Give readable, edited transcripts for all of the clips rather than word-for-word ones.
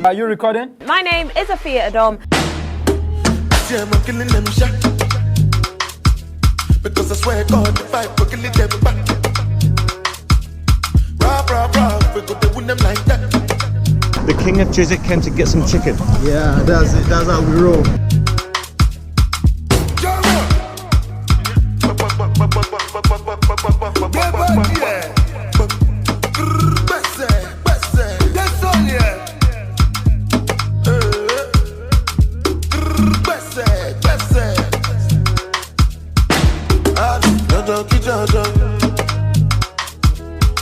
Are you recording? My name is Afia Adam. I'm killing them shot. Because I swear God, if I go kill them back. Rah, we go to win them like that. The king of Chiswick came to get some chicken. Yeah, that's it. That's how we roll.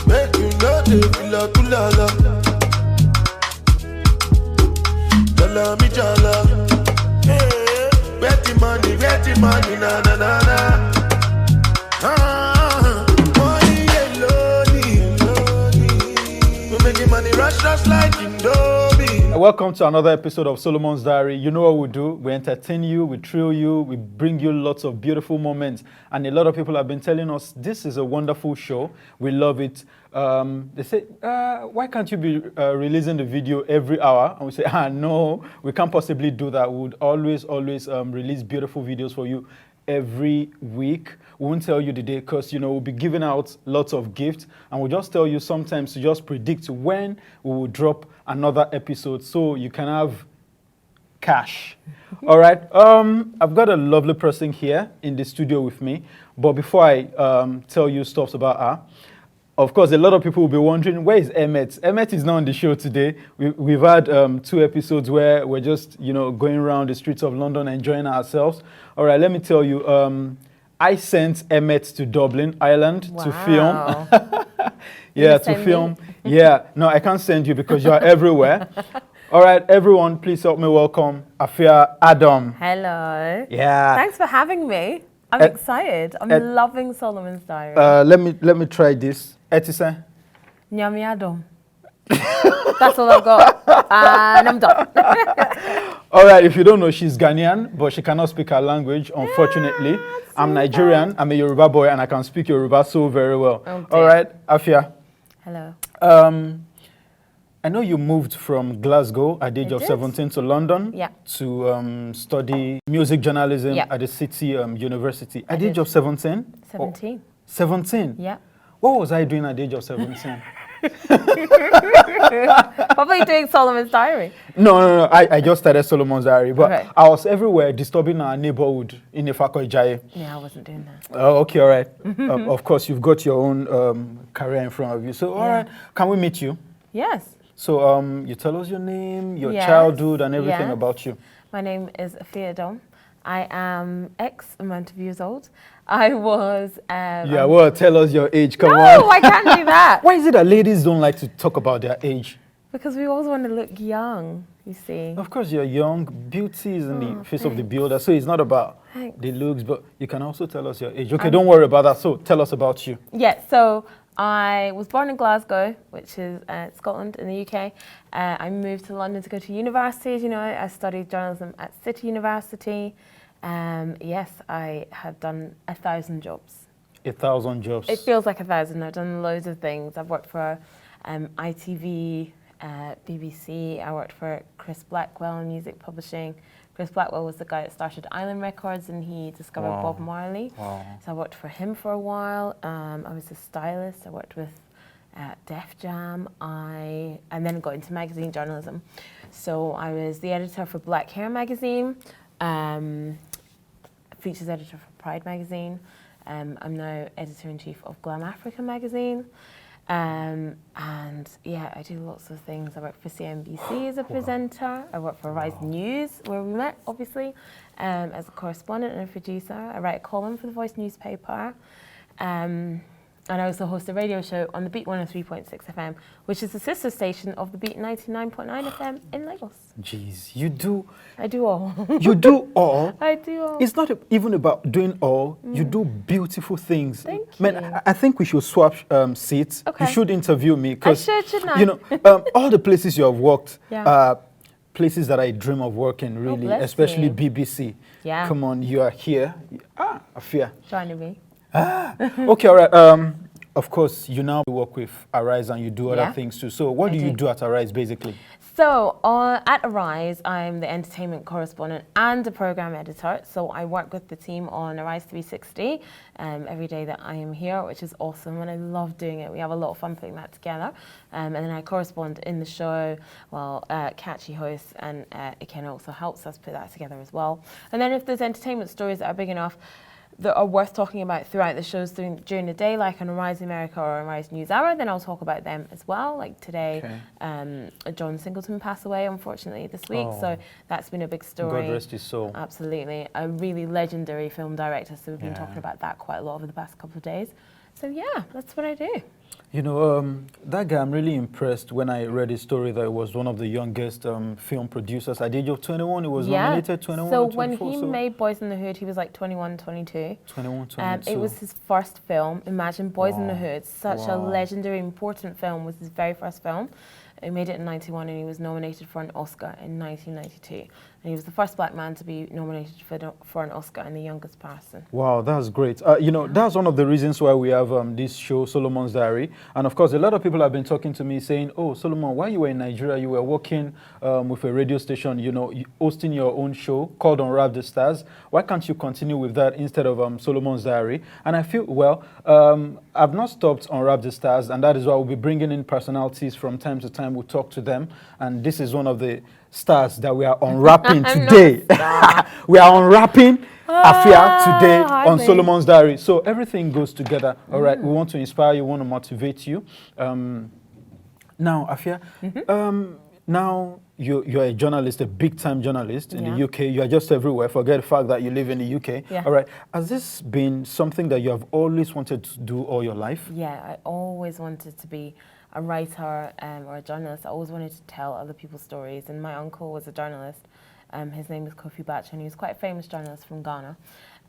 Make you know they feel Jala mi jala. Where the money, na na na na. Money yellow, we making money rush like Indomie. Welcome to another episode of Solomon's Diary. You know what we do. We entertain you, we thrill you, we bring you lots of beautiful moments. And a lot of people have been telling us this is a wonderful show. We love it. They say, why can't you be releasing the video every hour? And we say, no, we can't possibly do that. We would always release beautiful videos for you every week. We won't tell you the day because, we'll be giving out lots of gifts. And we'll just tell you sometimes to just predict when we will drop another episode so you can have cash. All right. I've got a lovely person here in the studio with me. But before I tell you stuff about her, of course, a lot of people will be wondering, where is Emmet? Emmet is not on the show today. We've had 2 episodes where we're just, going around the streets of London enjoying ourselves. All right, let me tell you, I sent Emmet to Dublin, Ireland to film. Yeah, to film. Yeah, no, I can't send you because you are everywhere. All right, everyone, please help me welcome Afia Adam. Hello. Yeah. Thanks for having me. I'm excited. I'm loving Solomon's Diary. Let me try this. Etise. Nyami Adam. That's all I've got. And I'm done. All right, if you don't know, she's Ghanaian, but she cannot speak her language, unfortunately. I'm Nigerian, I'm a Yoruba boy, and I can speak Yoruba so very well. Oh, all right, Afia. Hello. I know you moved from Glasgow at the age of 17 to London to study music journalism at the City University. At the age of 17? 17. 17? Yeah. What was I doing at the age of 17? Probably doing Solomon's Diary. No. I just started Solomon's Diary, but okay. I was everywhere disturbing our neighborhood in Ifako Ijaye. Yeah, I wasn't doing that. Oh, okay, all right. Of course, you've got your own career in front of you. So, all right, can we meet you? Yes. So, you tell us your name, your childhood, and everything about you. My name is Afia Adam. I am X amount of years old. I was... tell us your age, come on. No, I can't do that. Why is it that ladies don't like to talk about their age? Because we always want to look young, you see. Of course, you're young. Beauty is in the face of the beholder, so it's not about the looks, but you can also tell us your age. Okay, don't worry about that. So, tell us about you. Yeah, so I was born in Glasgow, which is Scotland in the UK. I moved to London to go to university. I studied journalism at City University. Yes, I have done 1,000 jobs. 1,000 jobs. It feels like 1,000. I've done loads of things. I've worked for ITV, BBC. I worked for Chris Blackwell in music publishing. Chris Blackwell was the guy that started Island Records, and he discovered Bob Marley. Wow. So I worked for him for a while. I was a stylist. I worked with Def Jam. And then got into magazine journalism. So I was the editor for Black Hair magazine. Features editor for Pride magazine. I'm now editor-in-chief of Glam Africa magazine. And yeah, I do lots of things. I work for CNBC as a presenter. I work for Rise News, where we met, obviously, as a correspondent and a producer. I write a column for the Voice newspaper. And I also host a radio show on the Beat 103.6 FM, which is the sister station of the Beat 99.9 FM in Lagos. Jeez, you do... I do all. You do all? I do all. It's not even about doing all. You do beautiful things. Thank you. Man, I think we should swap seats. Okay. You should interview me. I shouldn't I? All the places you have worked Yeah. Places that I dream of working, really, bless especially you. BBC. Yeah. Come on, you are here. Afia. Joining me. Okay, all right. of course, you now work with Arise and you do other Yeah. things too. So what I do you do. do at Arise, basically? So at Arise, I'm the entertainment correspondent and a program editor. So I work with the team on Arise 360 every day that I am here, which is awesome, and I love doing it. We have a lot of fun putting that together. And then I correspond in the show, while Catchy hosts, and Iken also helps us put that together as well. And then if there's entertainment stories that are big enough that are worth talking about throughout the shows during the day, like on Arise America or Arise News Hour, then I'll talk about them as well. Like today, John Singleton passed away, unfortunately, this week. Oh. So that's been a big story. God rest his soul. Absolutely. A really legendary film director. So we've been Yeah. talking about that quite a lot over the past couple of days. So yeah, that's what I do. You know, that guy, I'm really impressed when I read his story that he was one of the youngest film producers. At the age of 21, he was nominated 21 So or when 24, he made Boys in the Hood, he was like 21, 22. 21, 22. It was his first film. Imagine Boys in the Wow. Hood, such a Wow. legendary, important film, was his very first film. He made it in 91 and he was nominated for an Oscar in 1992. And he was the first black man to be nominated for an Oscar and the youngest person. Wow, that's great. You know, that's one of the reasons why we have this show, Solomon's Diary. And of course, a lot of people have been talking to me saying, oh, Solomon, while you were in Nigeria, you were working with a radio station, you know, hosting your own show called Unwrap the Stars. Why can't you continue with that instead of Solomon's Diary? And I feel, well, I've not stopped Unwrap the Stars, and that is why we'll be bringing in personalities from time to time. We'll talk to them. And this is one of the stars that we are unwrapping today. We are unwrapping Afia today on hardly. Solomon's Diary. So everything goes together. All right, we want to inspire you, we want to motivate you. Now, Afia, now you're a journalist, a big-time journalist in the UK. You are just everywhere. Forget the fact that you live in the UK. Yeah. All right. Has this been something that you have always wanted to do all your life? Yeah, I always wanted to be a writer or a journalist. I always wanted to tell other people's stories. And my uncle was a journalist. His name was Kofi Batch, and he was quite a famous journalist from Ghana.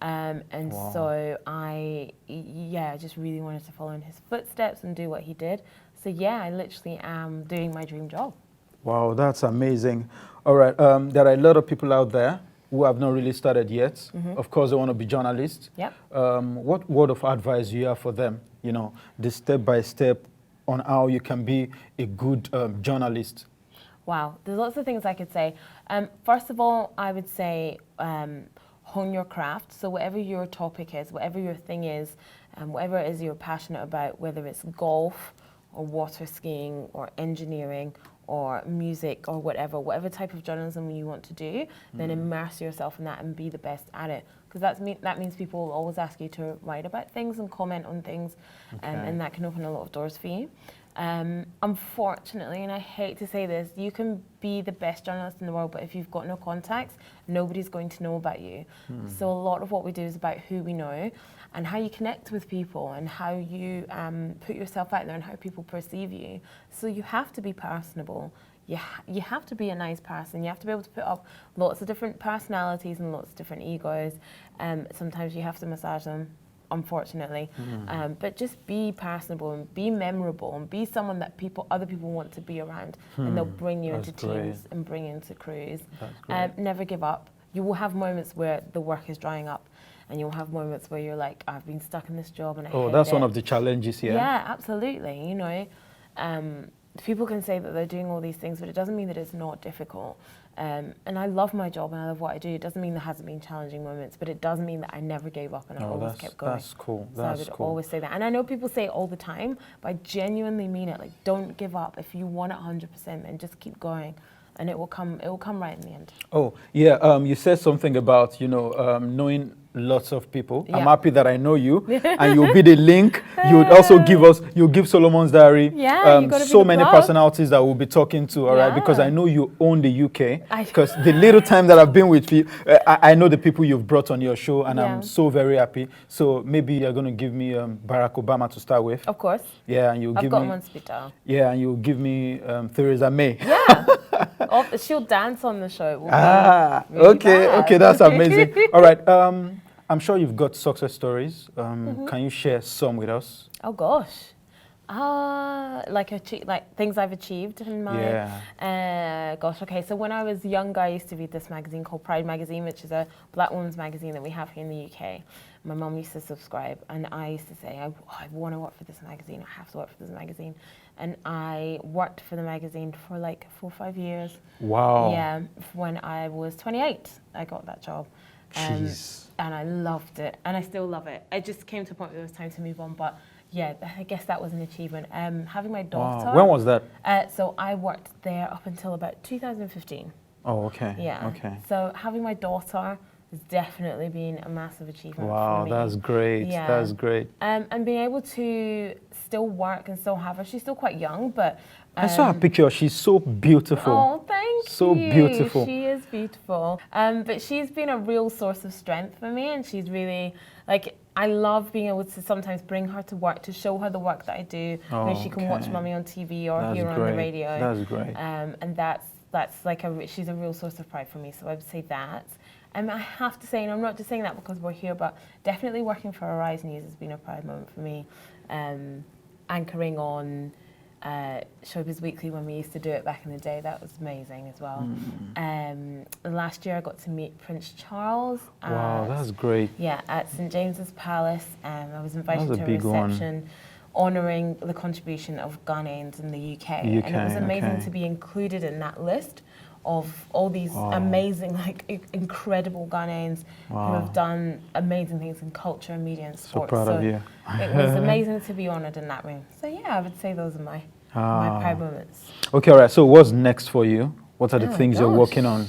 And Wow. so I just really wanted to follow in his footsteps and do what he did. So yeah, I literally am doing my dream job. Wow, that's amazing. All right, there are a lot of people out there who have not really started yet. Of course, they want to be journalists. Yep. What word of advice do you have for them? You know, the step-by-step on how you can be a good journalist. Wow, there's lots of things I could say. First of all, I would say hone your craft. So whatever your topic is, whatever your thing is, whatever it is you're passionate about, whether it's golf or water skiing or engineering or music or whatever type of journalism you want to do, then immerse yourself in that and be the best at it. Because that means people will always ask you to write about things and comment on things, and that can open a lot of doors for you. Unfortunately, and I hate to say this, you can be the best journalist in the world, but if you've got no contacts, nobody's going to know about you. So a lot of what we do is about who we know and how you connect with people and how you put yourself out there and how people perceive you. So you have to be personable. You have to be a nice person. You have to be able to put up lots of different personalities and lots of different egos. Sometimes you have to massage them, unfortunately. But just be personable and be memorable and be someone that other people want to be around, and they'll bring you That's into great. teams and bring you into crews. That's great. Never give up. You will have moments where the work is drying up, and you'll have moments where you're like, I've been stuck in this job and I hate That's it. one of the challenges here. Yeah, absolutely. You know, people can say that they're doing all these things, but it doesn't mean that it's not difficult. And I love my job and I love what I do. It doesn't mean there hasn't been challenging moments, but it does mean that I never gave up and I always kept going. That's cool. So That's I would cool. always say that. And I know people say it all the time, but I genuinely mean it. Like, don't give up. If you want it 100%, then just keep going. And it will come right in the end. Oh, yeah, you said something about, knowing lots of people. I'm Yeah. happy that I know you, and you'll be the link. You would also you'll give Solomon's Diary Yeah, you gotta be so the many plug. personalities that we'll be talking to, all right? Because Yeah. I know you own the UK. I- Because the little time that I've been with you, I know the people you've brought on your show, and Yeah. I'm so very happy. So maybe you're going to give me Barack Obama to start with. Of course. Yeah, and you'll I've give got me... one spit out. Yeah, and you'll give me Theresa May. Yeah. She'll dance on the show. It will be really Okay, bad. okay, that's amazing. All right, I'm sure you've got success stories. Can you share some with us? Oh gosh. Like things I've achieved in my. Gosh, okay. So when I was younger, I used to read this magazine called Pride magazine, which is a black women's magazine that we have here in the UK. My mum used to subscribe, and I used to say, I want to work for this magazine. I have to work for this magazine. And I worked for the magazine for like 4 or 5 years. Wow. Yeah. When I was 28, I got that job. Jeez. And I loved it, and I still love it. It just came to a point where it was time to move on, but yeah, I guess that was an achievement. Having my daughter. Wow. When was that? So I worked there up until about 2015. Oh, okay. Yeah. Okay. So having my daughter has definitely been a massive achievement Wow, for me. that's great. Yeah. That's great. And being able to still work and still have her. She's still quite young, but. I saw her picture. She's so beautiful. Oh, thank you. So beautiful. She is beautiful. But she's been a real source of strength for me, and she's really like. I love being able to sometimes bring her to work to show her the work that I do. Oh, She can watch Mummy on TV or That's hear her on the radio. That's great. And that's like she's a real source of pride for me. So I would say that. I have to say, and I'm not just saying that because we're here, but definitely working for Arise News has been a proud moment for me. Anchoring on Showbiz Weekly when we used to do it back in the day, that was amazing as well. Last year I got to meet Prince Charles. Wow, that's great. Yeah, at St James's Palace. I was invited That was to a a big one. reception honouring the contribution of Ghanaians in the UK. And it was amazing to be included in that list of all these amazing, like incredible Ghanaians who have done amazing things in culture, media and sports. So proud of you. It was amazing to be honoured in that room. So yeah, I would say those are my proud moments. Okay, all right. So what's next for you? What are the Oh, things you're gosh. working on?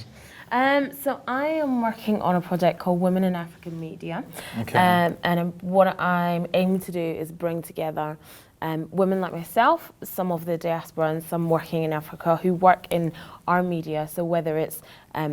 So I am working on a project called Women in African Media. Okay. What I'm aiming to do is bring together women like myself, some of the diaspora and some working in Africa who work in our media, so whether it's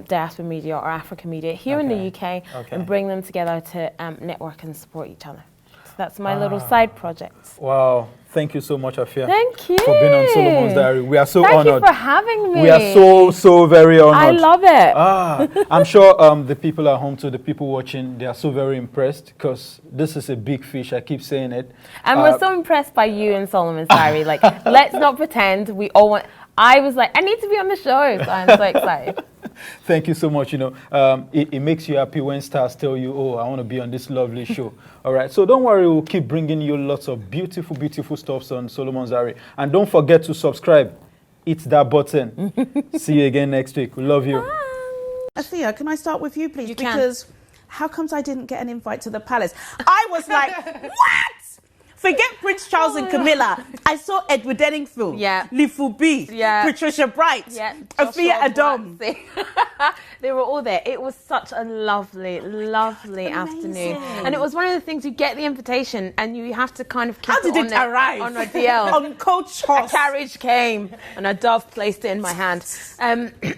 diaspora media or African media here in the UK, and bring them together to network and support each other. So that's my little side project. Wow. Thank you so much, Afia. Thank you. For being on Solomon's Diary. We are so Thank honored. you for having me. We are so very honored. I love it. I'm sure the people at home too, the people watching, they are so very impressed because this is a big fish. I keep saying it. And we're so impressed by you and Solomon's Diary. Like, let's not pretend we all want. I was like, I need to be on the show, so I'm so excited. Thank you so much. You know, it makes you happy when stars tell you, oh, I want to be on this lovely show. All right. So don't worry. We'll keep bringing you lots of beautiful, beautiful stuff on Solomon's Diary. And don't forget to subscribe. Hit that button. See you again next week. We love you. Athea, can I start with you, please? You can. Because how comes I didn't get an invite to the palace? I was like, what? Forget Prince Charles and Camilla. I saw Edward Denningfield, Lifu B, Patricia Bright, Afia Adom. They were all there. It was such a lovely, lovely afternoon. And it was one of the things, you get the invitation and you have to kind of keep How did it arrive? On a DL. On coach horse. A carriage came and a dove placed it in my hand.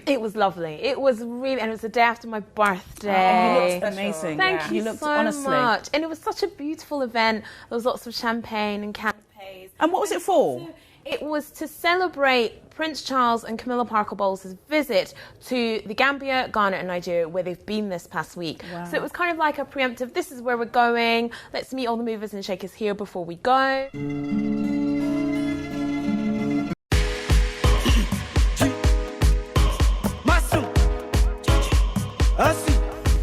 It was lovely. It was really, and it was the day after my birthday. You looked amazing. Thank you looked so honestly much. And it was such a beautiful event. There was lots of champagne and canapes. And what was it for? It was to celebrate Prince Charles and Camilla Parker Bowles' visit to the Gambia, Ghana and Nigeria, where they've been this past week. Wow. So it was kind of like a preemptive, this is where we're going, let's meet all the movers and shakers here before we go.